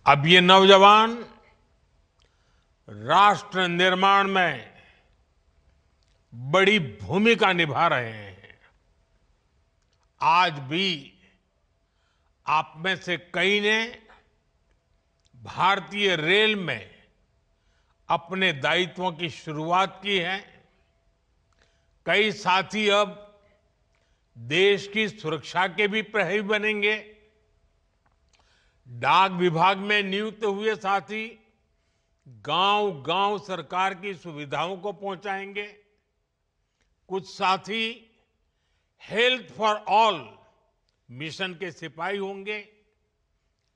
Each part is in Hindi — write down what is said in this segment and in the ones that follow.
अब ये नौजवान राष्ट्र निर्माण में बड़ी भूमिका निभा रहे हैं। आज भी आप में से कई ने भारतीय रेल में अपने दायित्वों की शुरुआत की है। कई साथी अब देश की सुरक्षा के भी प्रहरी बनेंगे। डाक विभाग में नियुक्त हुए साथी गांव-गांव सरकार की सुविधाओं को पहुंचाएंगे। कुछ साथी हेल्थ फॉर ऑल मिशन के सिपाही होंगे।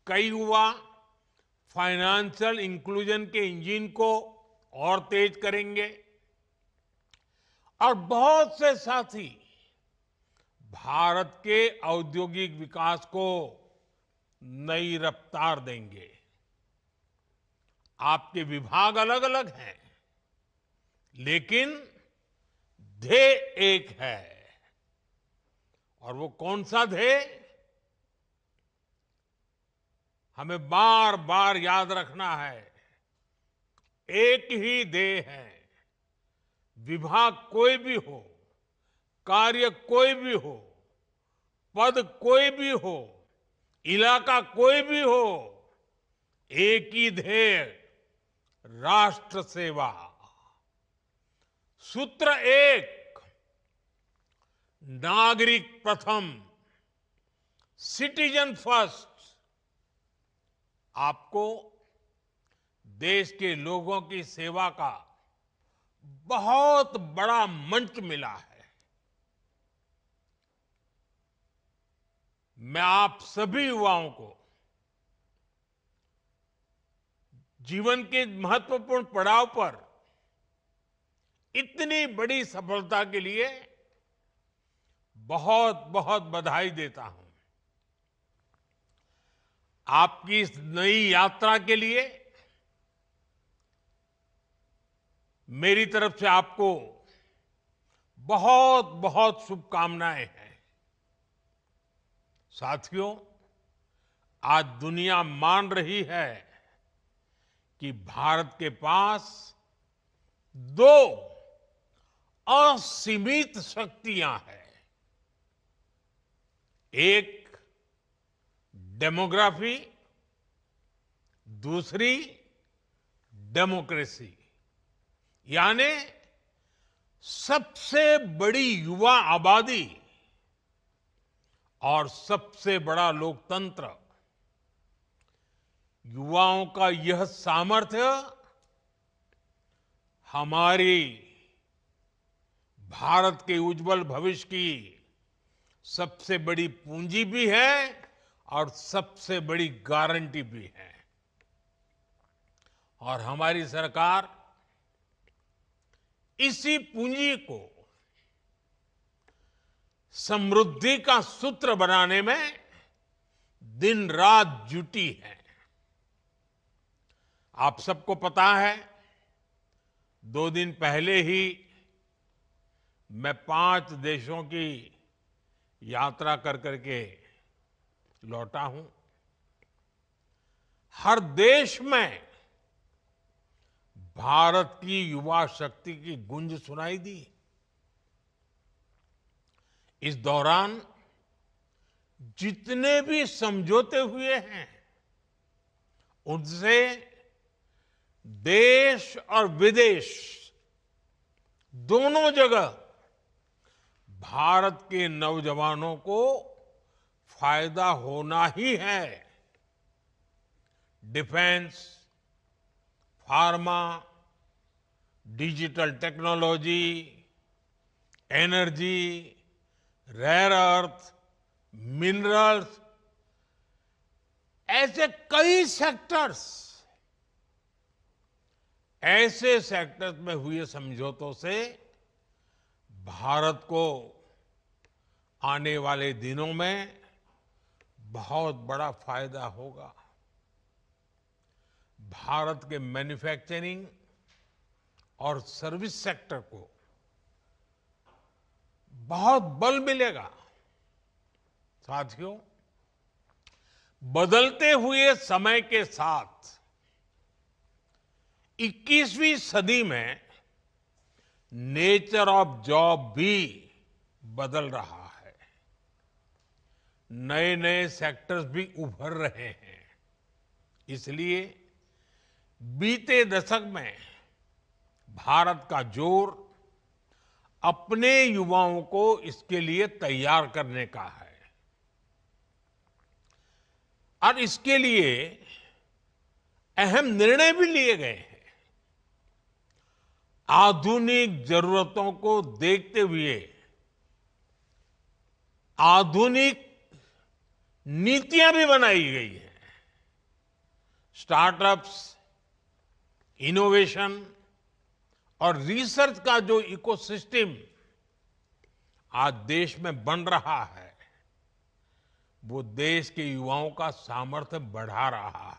कई युवा फाइनेंशियल इंक्लूजन के इंजन को और तेज करेंगे और बहुत से साथी भारत के औद्योगिक विकास को नई रफ्तार देंगे। आपके विभाग अलग अलग हैं, लेकिन ध्येय एक है। और वो कौन सा ध्येय? हमें बार बार याद रखना है। एक ही ध्येय है। विभाग कोई भी हो, कार्य कोई भी हो, पद कोई भी हो, इलाका कोई भी हो, एक ही ध्येय, राष्ट्र सेवा। सूत्र एक, नागरिक प्रथम, सिटीजन फर्स्ट। आपको देश के लोगों की सेवा का बहुत बड़ा मंच मिला है। मैं आप सभी युवाओं को जीवन के महत्वपूर्ण पड़ाव पर इतनी बड़ी सफलता के लिए बहुत बहुत बधाई देता हूं। आपकी इस नई यात्रा के लिए मेरी तरफ से आपको बहुत बहुत शुभकामनाएं हैं। साथियों, आज दुनिया मान रही है कि भारत के पास दो असीमित शक्तियां हैं। एक डेमोग्राफी, दूसरी डेमोक्रेसी, यानी सबसे बड़ी युवा आबादी और सबसे बड़ा लोकतंत्र। युवाओं का यह सामर्थ्य हमारी भारत के उज्जवल भविष्य की सबसे बड़ी पूंजी भी है और सबसे बड़ी गारंटी भी है। और हमारी सरकार इसी पूंजी को समृद्धि का सूत्र बनाने में दिन रात जुटी है। आप सबको पता है, 2 दिन पहले ही मैं 5 देशों की यात्रा कर करके लौटा हूं। हर देश में भारत की युवा शक्ति की गूंज सुनाई दी। इस दौरान जितने भी समझौते हुए हैं, उनसे देश और विदेश दोनों जगह भारत के नौजवानों को फायदा होना ही है। Defence, pharma, digital technology, energy, rare earth, minerals, ऐसे कई सेक्टर्स, ऐसे सेक्टर्स में हुए समझौतों से भारत को आने वाले दिनों में बहुत बड़ा फायदा होगा। भारत के मैन्युफैक्चरिंग और सर्विस सेक्टर को बहुत बल मिलेगा। साथियों, बदलते हुए समय के साथ 21वीं सदी में नेचर ऑफ जॉब भी बदल रहा है। नए नए सेक्टर्स भी उभर रहे हैं। इसलिए बीते दशक में भारत का जोर अपने युवाओं को इसके लिए तैयार करने का है और इसके लिए अहम निर्णय भी लिए गए हैं। आधुनिक जरूरतों को देखते हुए आधुनिक नीतियां भी बनाई गई हैं। स्टार्टअप्स, इनोवेशन और रिसर्च का जो इकोसिस्टम आज देश में बन रहा है, वो देश के युवाओं का सामर्थ्य बढ़ा रहा है।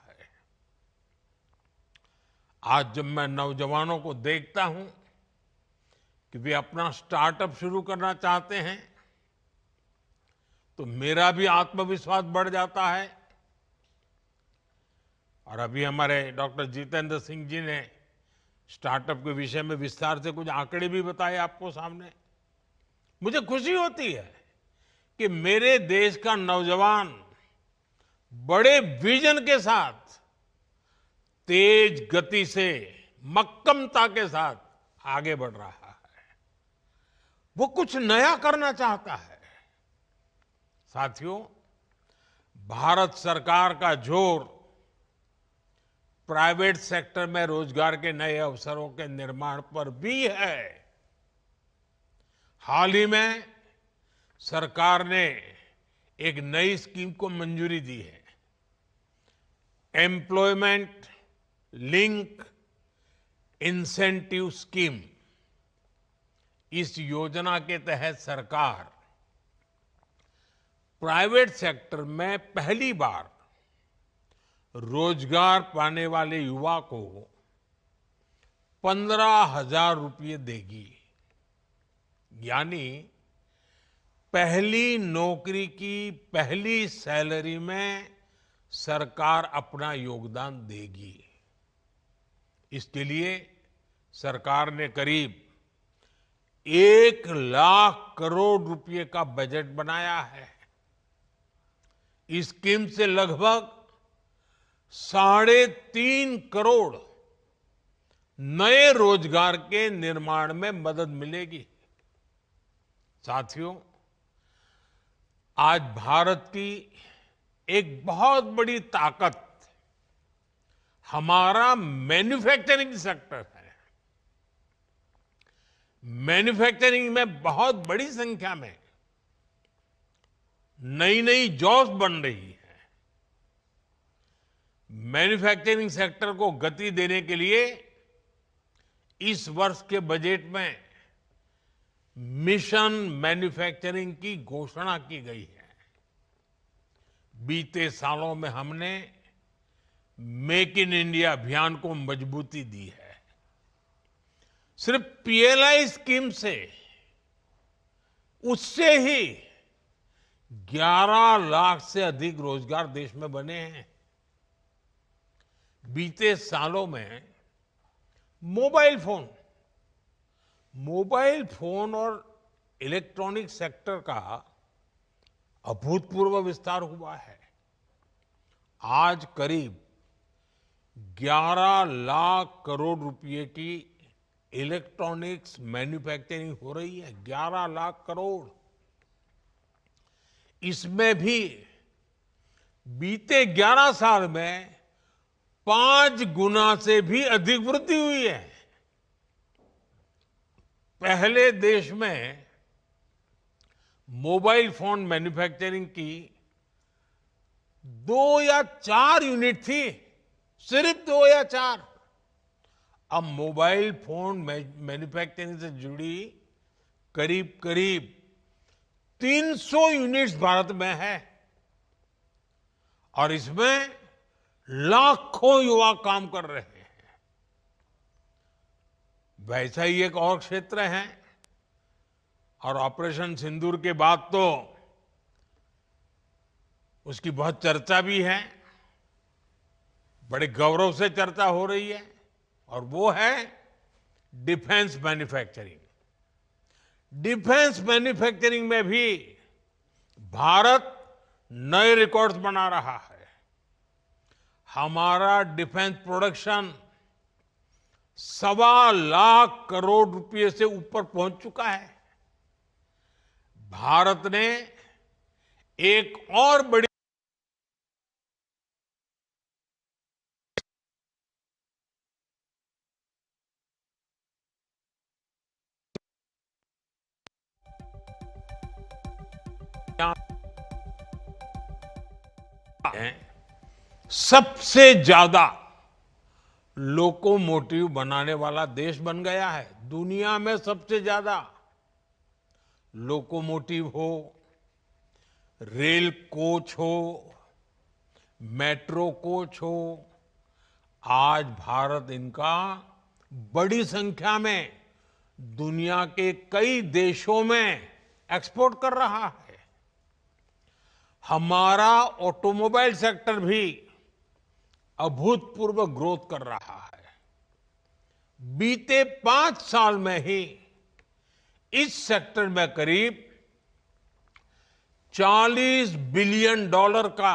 आज जब मैं नौजवानों को देखता हूं कि वे अपना स्टार्टअप शुरू करना चाहते हैं, तो मेरा भी आत्मविश्वास बढ़ जाता है। और अभी हमारे डॉक्टर जितेंद्र सिंह जी ने स्टार्टअप के विषय में विस्तार से कुछ आंकड़े भी बताए आपको सामने। मुझे खुशी होती है कि मेरे देश का नौजवान बड़े विजन के साथ, तेज गति से, मक्कमता के साथ आगे बढ़ रहा है। वो कुछ नया करना चाहता है। साथियों, भारत सरकार का जोर प्राइवेट सेक्टर में रोजगार के नए अवसरों के निर्माण पर भी है। हाल ही में सरकार ने एक नई स्कीम को मंजूरी दी है, एम्प्लॉयमेंट लिंक इंसेंटिव स्कीम। इस योजना के तहत सरकार प्राइवेट सेक्टर में पहली बार रोजगार पाने वाले युवा को 15,000 रुपये देगी। यानी पहली नौकरी की पहली सैलरी में सरकार अपना योगदान देगी। इसके लिए सरकार ने करीब 1,00,000 करोड़ रुपए का बजट बनाया है। इस स्कीम से लगभग 3.5 करोड़ नए रोजगार के निर्माण में मदद मिलेगी। साथियों, आज भारत की एक बहुत बड़ी ताकत हमारा मैन्युफैक्चरिंग सेक्टर है। मैन्युफैक्चरिंग में बहुत बड़ी संख्या में नई नई जॉब्स बन रही है। मैन्युफैक्चरिंग सेक्टर को गति देने के लिए इस वर्ष के बजट में मिशन मैन्युफैक्चरिंग की घोषणा की गई है। बीते सालों में हमने मेक इन इंडिया अभियान को मजबूती दी है। सिर्फ पीएलआई स्कीम से उससे ही 11 लाख से अधिक रोजगार देश में बने हैं। बीते सालों में मोबाइल फोन और इलेक्ट्रॉनिक सेक्टर का अभूतपूर्व विस्तार हुआ है। आज करीब 11 लाख करोड़ रुपए की इलेक्ट्रॉनिक्स मैन्युफैक्चरिंग हो रही है। 11 लाख करोड़। इसमें भी बीते 11 साल में 5 गुना से भी अधिक वृद्धि हुई है। पहले देश में मोबाइल फोन मैन्युफैक्चरिंग की 2 या 4 यूनिट थी, सिर्फ 2 या 4। अब मोबाइल फोन मैन्युफैक्चरिंग से जुड़ी करीब करीब 300 यूनिट्स भारत में है और इसमें लाखों युवा काम कर रहे हैं। वैसा ही एक और क्षेत्र है और ऑपरेशन सिंदूर के बाद तो उसकी बहुत चर्चा भी है, बड़े गौरव से चर्चा हो रही है, और वो है डिफेंस मैन्युफैक्चरिंग। डिफेंस मैन्युफैक्चरिंग में भी भारत नए रिकॉर्ड्स बना रहा है। हमारा डिफेंस प्रोडक्शन 1.25 करोड़ रुपए से ऊपर पहुंच चुका है। भारत ने एक और बड़ी सबसे ज्यादा लोकोमोटिव बनाने वाला देश बन गया है। दुनिया में सबसे ज्यादा लोकोमोटिव हो, रेल कोच हो, मेट्रो कोच हो, आज भारत इनका बड़ी संख्या में दुनिया के कई देशों में एक्सपोर्ट कर रहा है। हमारा ऑटोमोबाइल सेक्टर भी अभूतपूर्व ग्रोथ कर रहा है। बीते 5 साल में ही इस सेक्टर में करीब $40 बिलियन का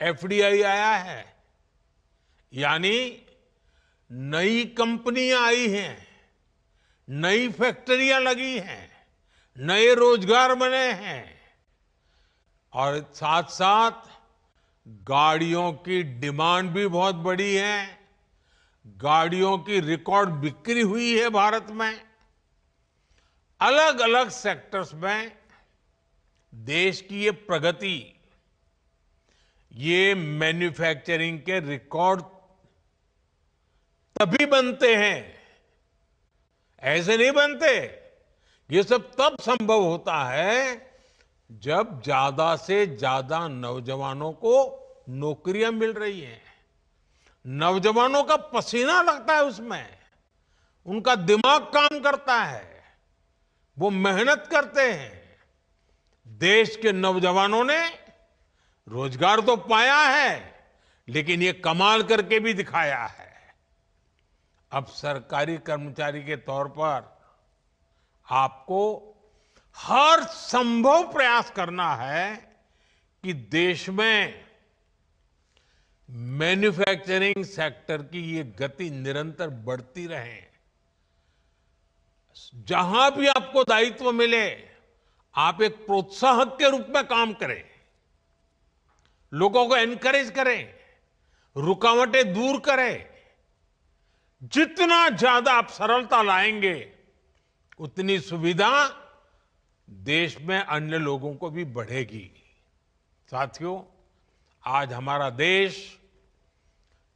एफडीआई आया है, यानी नई कंपनियां आई हैं, नई फैक्ट्रियां लगी हैं, नए रोजगार बने हैं, और साथ साथ गाड़ियों की डिमांड भी बहुत बढ़ी है। गाड़ियों की रिकॉर्ड बिक्री हुई है भारत में। अलग अलग सेक्टर्स में देश की ये प्रगति, ये मैन्युफैक्चरिंग के रिकॉर्ड तभी बनते हैं, ऐसे नहीं बनते। ये सब तब संभव होता है जब ज्यादा से ज्यादा नौजवानों को नौकरियां मिल रही हैं, नौजवानों का पसीना लगता है उसमें, उनका दिमाग काम करता है, वो मेहनत करते हैं। देश के नौजवानों ने रोजगार तो पाया है, लेकिन ये कमाल करके भी दिखाया है। अब सरकारी कर्मचारी के तौर पर आपको हर संभव प्रयास करना है कि देश में मैन्युफैक्चरिंग सेक्टर की ये गति निरंतर बढ़ती रहे। जहां भी आपको दायित्व मिले, आप एक प्रोत्साहक के रूप में काम करें, लोगों को एनकरेज करें, रुकावटें दूर करें। जितना ज्यादा आप सरलता लाएंगे, उतनी सुविधा देश में अन्य लोगों को भी बढ़ेगी। साथियों, आज हमारा देश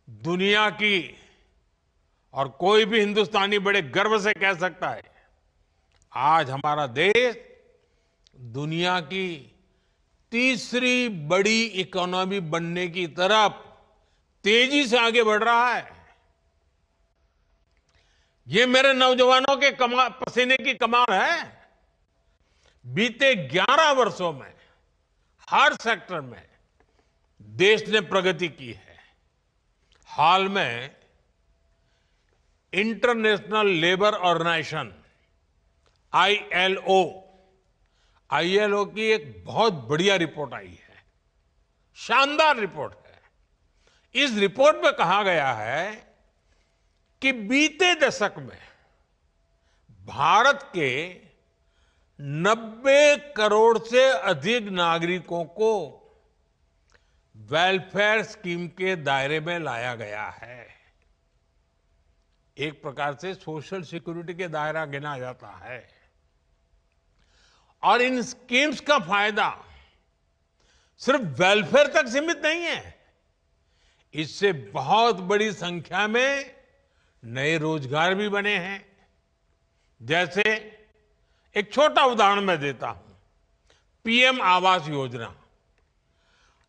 दुनिया की, और कोई भी हिंदुस्तानी बड़े गर्व से कह सकता है, आज हमारा देश दुनिया की तीसरी बड़ी इकोनॉमी बनने की तरफ तेजी से आगे बढ़ रहा है। ये मेरे नौजवानों के पसीने की कमाल है। बीते 11 वर्षों में हर सेक्टर में देश ने प्रगति की है। हाल में इंटरनेशनल लेबर ऑर्गेनाइजेशन आईएलओ की एक बहुत बढ़िया रिपोर्ट आई है, शानदार रिपोर्ट है। इस रिपोर्ट में कहा गया है कि बीते दशक में भारत के 90 करोड़ से अधिक नागरिकों को वेलफेयर स्कीम के दायरे में लाया गया है। एक प्रकार से सोशल सिक्योरिटी के दायरा गिना जाता है। और इन स्कीम्स का फायदा सिर्फ वेलफेयर तक सीमित नहीं है, इससे बहुत बड़ी संख्या में नए रोजगार भी बने हैं। जैसे एक छोटा उदाहरण मैं देता हूं, पीएम आवास योजना।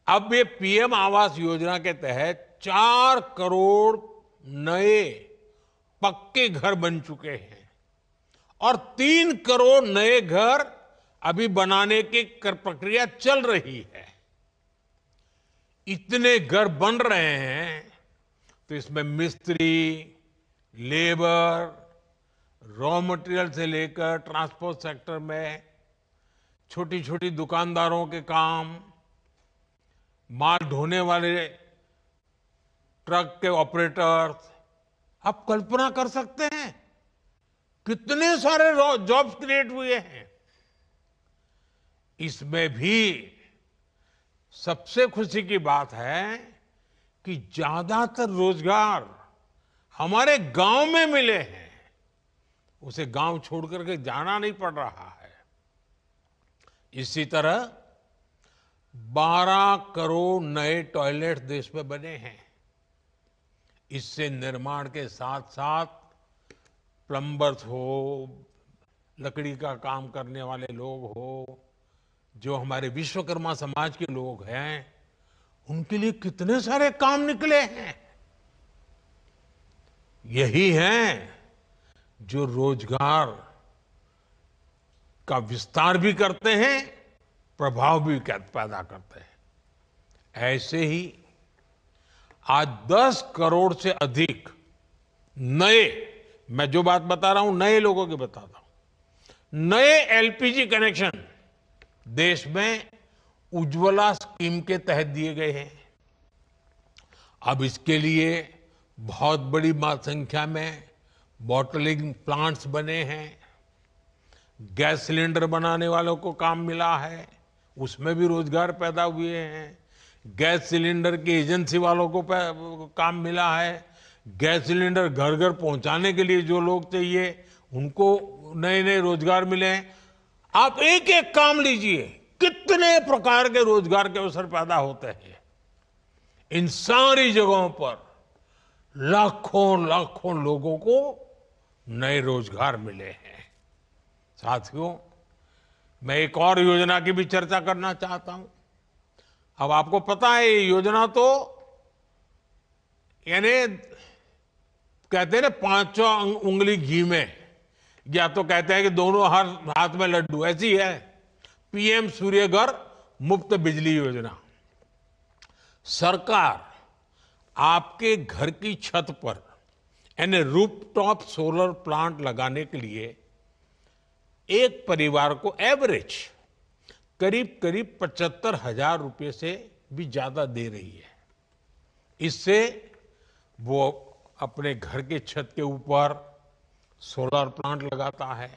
अब ये पीएम आवास योजना के तहत 4 करोड़ नए पक्के घर बन चुके हैं और 3 करोड़ नए घर अभी बनाने की प्रक्रिया चल रही है। इतने घर बन रहे हैं तो इसमें मिस्त्री, लेबर, रॉ मटेरियल से लेकर ट्रांसपोर्ट सेक्टर में छोटी छोटी दुकानदारों के काम, माल ढोने वाले ट्रक के ऑपरेटर्स, आप कल्पना कर सकते हैं कितने सारे जॉब्स क्रिएट हुए हैं। इसमें भी सबसे खुशी की बात है कि ज्यादातर रोजगार हमारे गांव में मिले हैं। उसे गांव छोड़ करके जाना नहीं पड़ रहा है। इसी तरह 12 करोड़ नए टॉयलेट देश में बने हैं। इससे निर्माण के साथ साथ प्लम्बर्स हो, लकड़ी का काम करने वाले लोग हो, जो हमारे विश्वकर्मा समाज के लोग हैं, उनके लिए कितने सारे काम निकले हैं। यही है जो रोजगार का विस्तार भी करते हैं, प्रभाव भी पैदा करते हैं। ऐसे ही आज 10 करोड़ से अधिक नए, मैं जो बात बता रहा हूं नए लोगों की बताता हूं, नए एलपीजी कनेक्शन देश में उज्ज्वला स्कीम के तहत दिए गए हैं। अब इसके लिए बहुत बड़ी संख्या में बॉटलिंग प्लांट्स बने हैं। गैस सिलेंडर बनाने वालों को काम मिला है, उसमें भी रोजगार पैदा हुए हैं। गैस सिलेंडर की एजेंसी वालों को काम मिला है। गैस सिलेंडर घर घर पहुंचाने के लिए जो लोग चाहिए उनको नए नए रोजगार मिले हैं। आप एक एक काम लीजिए, कितने प्रकार के रोजगार के अवसर पैदा होते हैं। इन सारी जगहों पर लाखों लाखों लोगों को नए रोजगार मिले हैं। साथियों, मैं एक और योजना की भी चर्चा करना चाहता हूं। अब आपको पता है ये योजना तो यानी कहते हैं ना, पांचों उंगली घी में, या तो कहते हैं कि दोनों हाथ में लड्डू, ऐसी है पीएम सूर्यघर मुफ्त बिजली योजना। सरकार आपके घर की छत पर यानी रूफटॉप सोलर प्लांट लगाने के लिए एक परिवार को एवरेज करीब करीब 75,000 रुपए से भी ज्यादा दे रही है। इससे वो अपने घर के छत के ऊपर सोलर प्लांट लगाता है।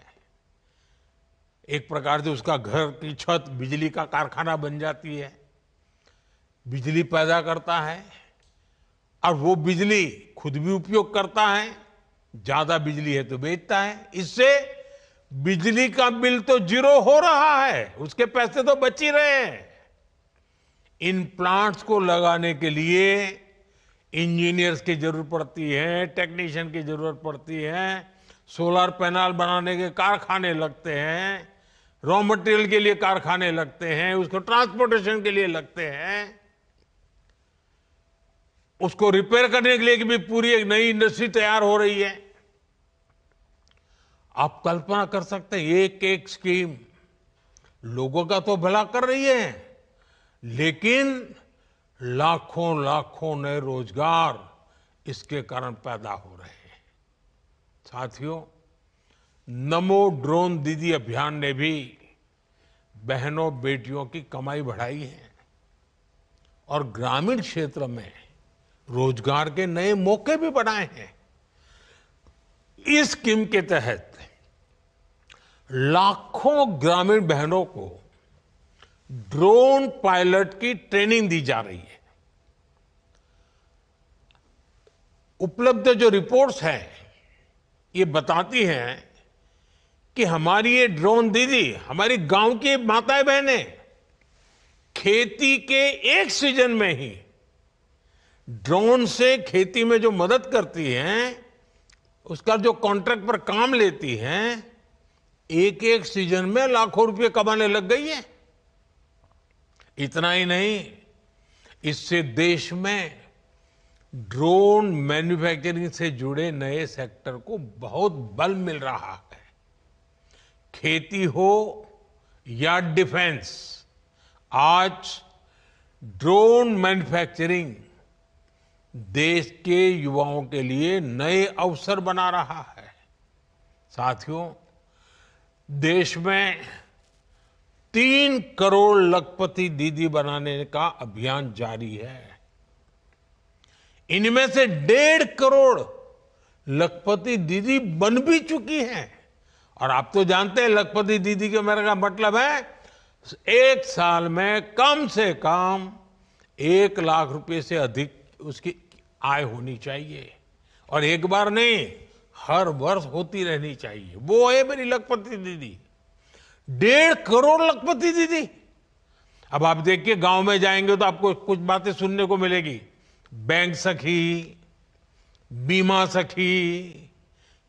एक प्रकार से उसका घर की छत बिजली का कारखाना बन जाती है, बिजली पैदा करता है और वो बिजली खुद भी उपयोग करता है। ज्यादा बिजली है तो बेचता है। इससे बिजली का बिल तो जीरो हो रहा है, उसके पैसे तो बच ही रहे हैं। इन प्लांट्स को लगाने के लिए इंजीनियर्स की जरूरत पड़ती है, टेक्नीशियन की जरूरत पड़ती है, सोलर पैनल बनाने के कारखाने लगते हैं, रॉ मटेरियल के लिए कारखाने लगते हैं, उसको ट्रांसपोर्टेशन के लिए लगते हैं, उसको रिपेयर करने के लिए भी पूरी एक नई इंडस्ट्री तैयार हो रही है। आप कल्पना कर सकते हैं, एक एक स्कीम लोगों का तो भला कर रही है, लेकिन लाखों लाखों नए रोजगार इसके कारण पैदा हो रहे हैं। साथियों, नमो ड्रोन दीदी अभियान ने भी बहनों बेटियों की कमाई बढ़ाई है और ग्रामीण क्षेत्र में रोजगार के नए मौके भी बनाए हैं। इस स्कीम के तहत लाखों ग्रामीण बहनों को ड्रोन पायलट की ट्रेनिंग दी जा रही है। उपलब्ध जो रिपोर्ट्स हैं ये बताती हैं कि हमारी ये ड्रोन दीदी, हमारी गांव की माताएं बहनें खेती के एक सीजन में ही ड्रोन से खेती में जो मदद करती हैं, उसका जो कॉन्ट्रैक्ट पर काम लेती हैं, एक एक सीजन में लाखों रुपए कमाने लग गई है। इतना ही नहीं, इससे देश में ड्रोन मैन्युफैक्चरिंग से जुड़े नए सेक्टर को बहुत बल मिल रहा है। खेती हो या डिफेंस, आज ड्रोन मैन्युफैक्चरिंग देश के युवाओं के लिए नए अवसर बना रहा है। साथियों, देश में 3 करोड़ लखपति दीदी बनाने का अभियान जारी है। इनमें से 1.5 करोड़ लखपति दीदी बन भी चुकी हैं। और आप तो जानते हैं लखपति दीदी के मेरे का मतलब है 1 साल में कम से कम 1 लाख रुपए से अधिक उसकी आय होनी चाहिए। और एक बार नहीं, हर वर्ष होती रहनी चाहिए। वो है मेरी लखपति दीदी, 1.5 करोड़ लखपति दीदी। अब आप देखिए, गांव में जाएंगे तो आपको कुछ बातें सुनने को मिलेगी। बैंक सखी, बीमा सखी,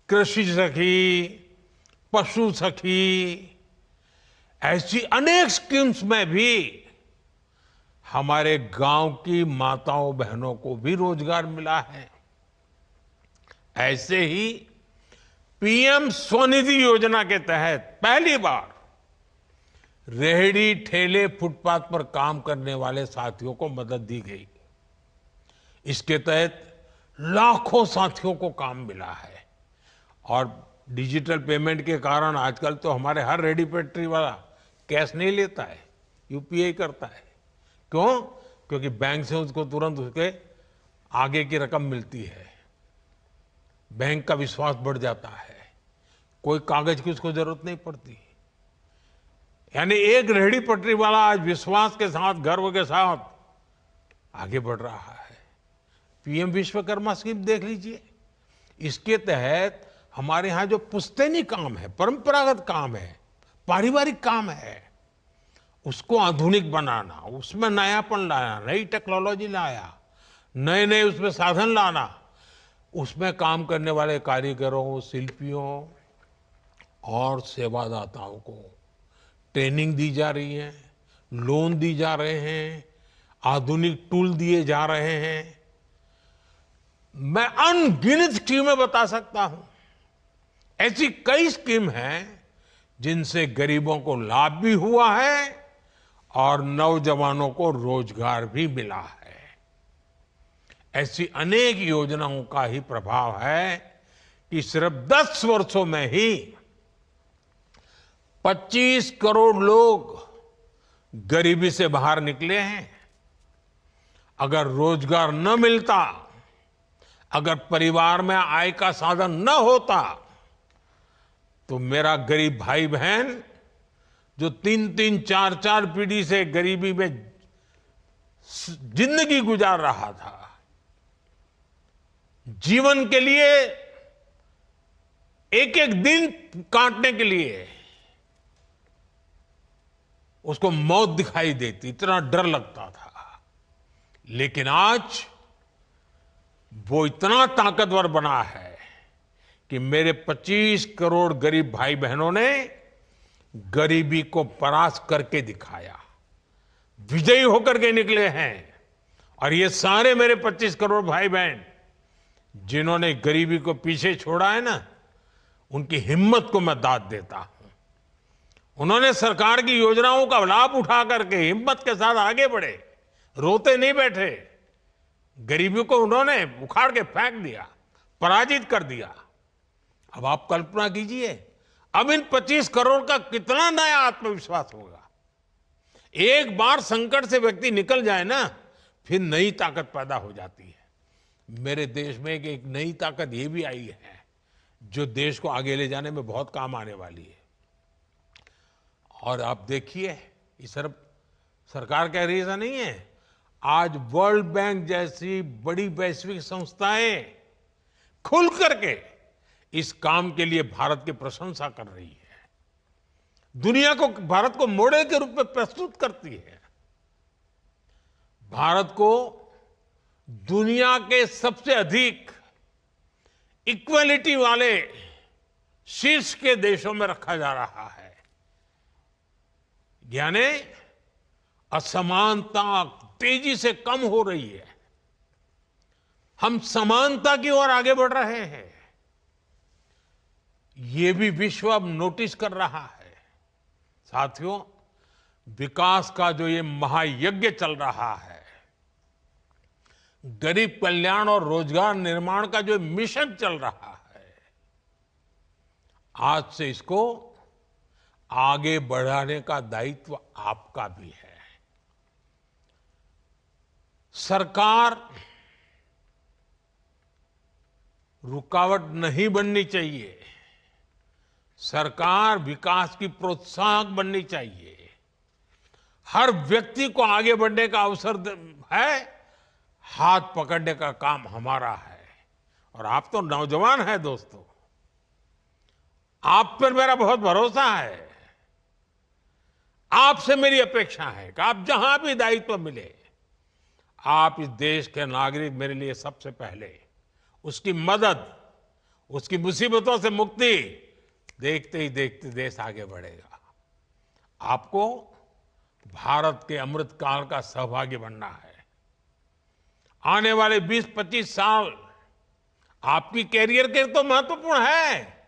कृषि सखी, पशु सखी, ऐसी अनेक स्कीम्स में भी हमारे गांव की माताओं बहनों को भी रोजगार मिला है। ऐसे ही पीएम स्वनिधि योजना के तहत पहली बार रेहड़ी ठेले फुटपाथ पर काम करने वाले साथियों को मदद दी गई। इसके तहत लाखों साथियों को काम मिला है। और डिजिटल पेमेंट के कारण आजकल तो हमारे हर रेहड़ी पटरी वाला कैश नहीं लेता है, यूपीआई करता है। क्यों? क्योंकि बैंक से उसको तुरंत उसके आगे की रकम मिलती है, बैंक का विश्वास बढ़ जाता है, कोई कागज की उसको जरूरत नहीं पड़ती। यानी एक रेहड़ी पटरी वाला आज विश्वास के साथ, गर्व के साथ आगे बढ़ रहा है। पीएम विश्वकर्मा स्कीम देख लीजिए। इसके तहत हमारे यहां जो पुश्तैनी काम है, परंपरागत काम है, पारिवारिक काम है, उसको आधुनिक बनाना, उसमें नयापन लाना, नई टेक्नोलॉजी लाया, नए नए उसमें साधन लाना, उसमें काम करने वाले कारीगरों, शिल्पियों और सेवादाताओं को ट्रेनिंग दी जा रही है, लोन दी जा रहे हैं, आधुनिक टूल दिए जा रहे हैं। मैं अनगिनत स्कीमें बता सकता हूं। ऐसी कई स्कीम हैं जिनसे गरीबों को लाभ भी हुआ है और नौजवानों को रोजगार भी मिला है। ऐसी अनेक योजनाओं का ही प्रभाव है कि सिर्फ 10 वर्षों में ही 25 करोड़ लोग गरीबी से बाहर निकले हैं। अगर रोजगार न मिलता, अगर परिवार में आय का साधन न होता, तो मेरा गरीब भाई बहन जो 3-3, 4-4 पीढ़ी से गरीबी में जिंदगी गुजार रहा था, जीवन के लिए एक एक दिन काटने के लिए उसको मौत दिखाई देती, इतना डर लगता था। लेकिन आज वो इतना ताकतवर बना है कि मेरे 25 करोड़ गरीब भाई बहनों ने गरीबी को परास्त करके दिखाया, विजयी होकर के निकले हैं। और ये सारे मेरे 25 करोड़ भाई बहन जिन्होंने गरीबी को पीछे छोड़ा है ना, उनकी हिम्मत को मैं दाद देता हूं। उन्होंने सरकार की योजनाओं का लाभ उठा करके हिम्मत के साथ आगे बढ़े, रोते नहीं बैठे। गरीबी को उन्होंने उखाड़ के फेंक दिया, पराजित कर दिया। अब आप कल्पना कीजिए, अब इन 25 करोड़ का कितना नया आत्मविश्वास होगा। एक बार संकट से व्यक्ति निकल जाए ना, फिर नई ताकत पैदा हो जाती है। मेरे देश में एक नई ताकत ये भी आई है जो देश को आगे ले जाने में बहुत काम आने वाली है। और आप देखिए, ये सिर्फ सरकार कह रही है ऐसा नहीं है। आज वर्ल्ड बैंक जैसी बड़ी वैश्विक संस्थाएं खुल करके इस काम के लिए भारत की प्रशंसा कर रही है, दुनिया को, भारत को मॉडल के रूप में प्रस्तुत करती है। भारत को दुनिया के सबसे अधिक इक्वलिटी वाले शीर्ष के देशों में रखा जा रहा है। यानी असमानता तेजी से कम हो रही है, हम समानता की ओर आगे बढ़ रहे हैं। ये भी विश्व अब नोटिस कर रहा है। साथियों, विकास का जो ये महायज्ञ चल रहा है, गरीब कल्याण और रोजगार निर्माण का जो मिशन चल रहा है, आज से इसको आगे बढ़ाने का दायित्व आपका भी है। सरकार रुकावट नहीं बननी चाहिए, सरकार विकास की प्रोत्साहक बननी चाहिए। हर व्यक्ति को आगे बढ़ने का अवसर है, हाथ पकड़ने का काम हमारा है। और आप तो नौजवान हैं दोस्तों, आप पर मेरा बहुत भरोसा है। आपसे मेरी अपेक्षा है कि आप जहां भी दायित्व मिले, आप इस देश के नागरिक मेरे लिए सबसे पहले उसकी मदद, उसकी मुसीबतों से मुक्ति, देखते ही देखते देश आगे बढ़ेगा। आपको भारत के अमृत काल का सहभागी बनना है। आने वाले 20-25 साल आपकी कैरियर के तो महत्वपूर्ण है,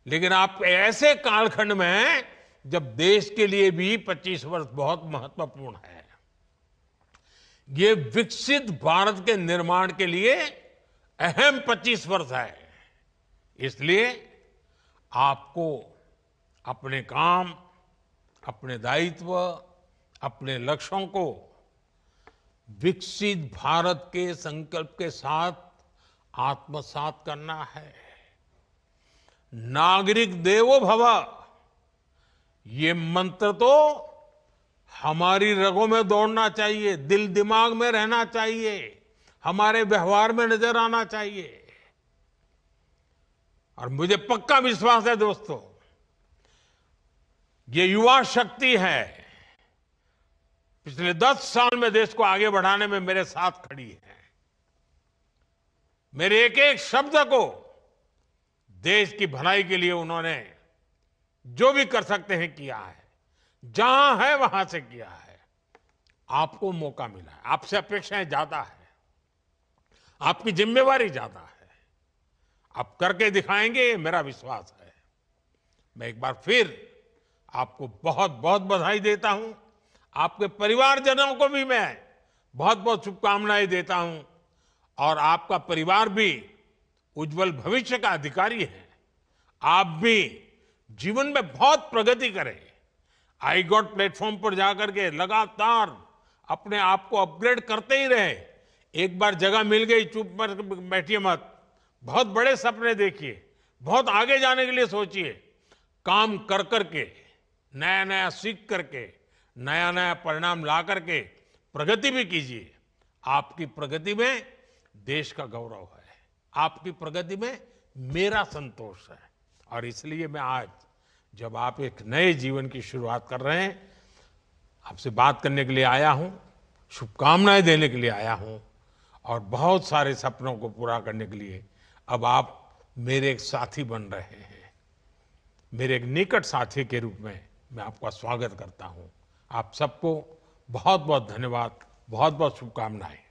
लेकिन आप ऐसे कालखंड में हैं जब देश के लिए भी 25 वर्ष बहुत महत्वपूर्ण है। ये विकसित भारत के निर्माण के लिए अहम 25 वर्ष है। इसलिए आपको अपने काम, अपने दायित्व, अपने लक्ष्यों को विकसित भारत के संकल्प के साथ आत्मसात करना है। नागरिक देवो भव, ये मंत्र तो हमारी रगों में दौड़ना चाहिए, दिल दिमाग में रहना चाहिए, हमारे व्यवहार में नजर आना चाहिए। और मुझे पक्का विश्वास है दोस्तों, ये युवा शक्ति है, पिछले 10 साल में देश को आगे बढ़ाने में मेरे साथ खड़ी है। मेरे एक एक शब्द को देश की भलाई के लिए उन्होंने जो भी कर सकते हैं किया है, जहां है वहां से किया है। आपको मौका मिला है, आपसे अपेक्षाएं ज्यादा है, आपकी जिम्मेवारी ज्यादा है, आप करके दिखाएंगे, ये मेरा विश्वास है। मैं एक बार फिर आपको बहुत बहुत बधाई देता हूं। आपके परिवारजनों को भी मैं बहुत बहुत शुभकामनाएं देता हूं। और आपका परिवार भी उज्जवल भविष्य का अधिकारी है। आप भी जीवन में बहुत प्रगति करें। आई गॉट प्लेटफॉर्म पर जाकर के लगातार अपने आप को अपग्रेड करते ही रहे। एक बार जगह मिल गई, चुप पर बैठिए मत, बहुत बड़े सपने देखिए, बहुत आगे जाने के लिए सोचिए। काम कर करके, नया नया सीख करके, नया नया परिणाम ला करके प्रगति भी कीजिए। आपकी प्रगति में देश का गौरव है, आपकी प्रगति में मेरा संतोष है। और इसलिए मैं आज, जब आप एक नए जीवन की शुरुआत कर रहे हैं, आपसे बात करने के लिए आया हूं, शुभकामनाएं देने के लिए आया हूं, और बहुत सारे सपनों को पूरा करने के लिए अब आप मेरे एक साथी बन रहे हैं। मेरे एक निकट साथी के रूप में मैं आपका स्वागत करता हूं। आप सबको बहुत बहुत धन्यवाद, बहुत बहुत शुभकामनाएं।